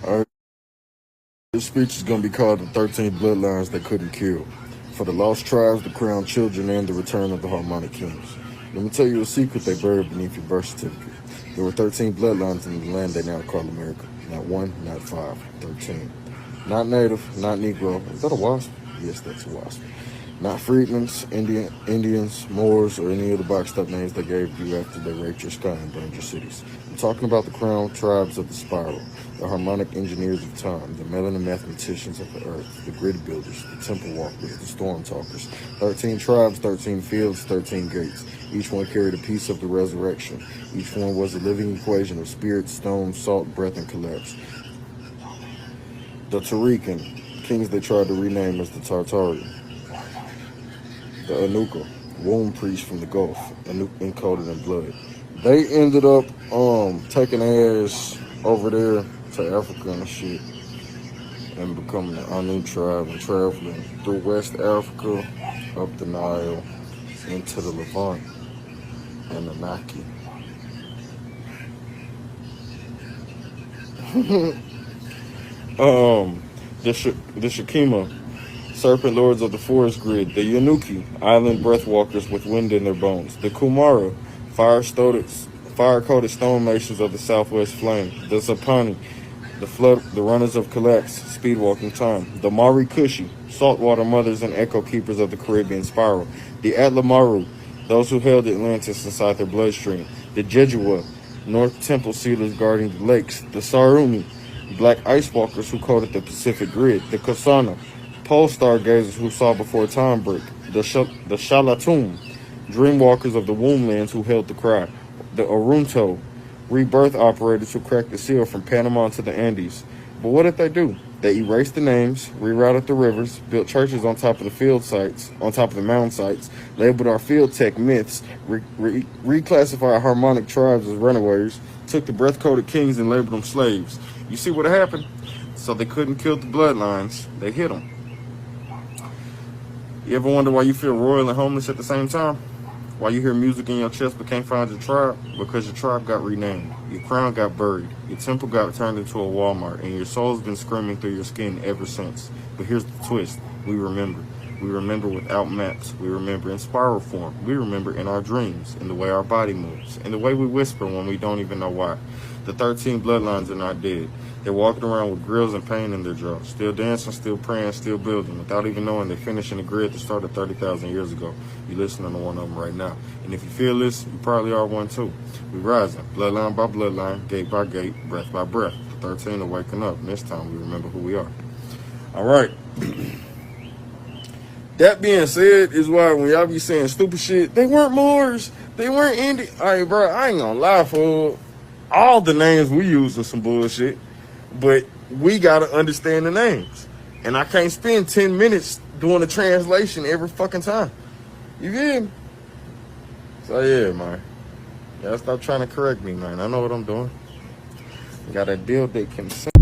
All right, this speech is going to be called The 13 Bloodlines They Couldn't Kill. For the lost tribes, the crowned children, and the return of the Harmonic Kings. Let me tell you a secret they buried beneath your birth certificate. There were 13 bloodlines in the land they now call America. Not one, not five, 13. Not native, not Negro. Is that a wasp? Yes, that's a wasp. Not freedmen's, Indians, Moors, or any of the boxed up names they gave you after they raped your sky and burned your cities. I'm talking about the crown tribes of the spiral, the harmonic engineers of time, the melanin mathematicians of the earth, the grid builders, the temple walkers, the storm talkers. 13 tribes, 13 fields, 13 gates. Each one carried a piece of the resurrection. Each one was a living equation of spirit, stone, salt, breath, and collapse. The Tarikan, kings they tried to rename as the Tartarian. The Anuka, womb priest from the Gulf, encoded in blood. They ended up taking ass over there to Africa and shit and becoming the Anu tribe and traveling through West Africa, up the Nile, into the Levant and the Naki. The Shakima, serpent lords of the forest grid, the Yanuki, island breathwalkers with wind in their bones, the Kumara, fire-coated stonemasons of the southwest flame, the Zapani, the runners of collapse, speedwalking time, the Mari Kushi, saltwater mothers and echo keepers of the Caribbean spiral, the Atlamaru, those who held Atlantis inside their bloodstream, the Jejua, North Temple sealers guarding the lakes, the Sarumi, black ice walkers who coded the Pacific grid, the Kosana, pole stargazers who saw before time break, the Shalatum, dreamwalkers of the womblands who held the cry, the Orunto, rebirth operators who cracked the seal from Panama to the Andes. But what did they do? They erased the names, rerouted the rivers, built churches on top of the field sites, on top of the mound sites, labeled our field tech myths, reclassified harmonic tribes as runaways, took the breath-coded kings and labeled them slaves. You see what happened? So they couldn't kill the bloodlines. They hit them. You ever wonder why you feel royal and homeless at the same time? Why you hear music in your chest but can't find your tribe? Because your tribe got renamed, your crown got buried, your temple got turned into a Walmart, and your soul's been screaming through your skin ever since. But here's the twist. We remember. We remember without maps. We remember in spiral form. We remember in our dreams, in the way our body moves, in the way we whisper when we don't even know why. The 13 bloodlines are not dead. They're walking around with grills and pain in their jaws, still dancing, still praying, still building, without even knowing they're finishing the grid that started 30,000 years ago. You're listening to one of them right now. And if you feel this, you probably are one too. We rising, bloodline by bloodline, gate by gate, breath by breath. The 13 are waking up, and this time we remember who we are. All right. That being said, is why when y'all be saying stupid shit, they weren't Moors, they weren't Indian. All right, bro, I ain't gonna lie, for all the names we use are some bullshit. But we gotta understand the names. And I can't spend 10 minutes doing a translation every fucking time. You get me? So yeah, man. Y'all stop trying to correct me, man. I know what I'm doing. Gotta build that consent.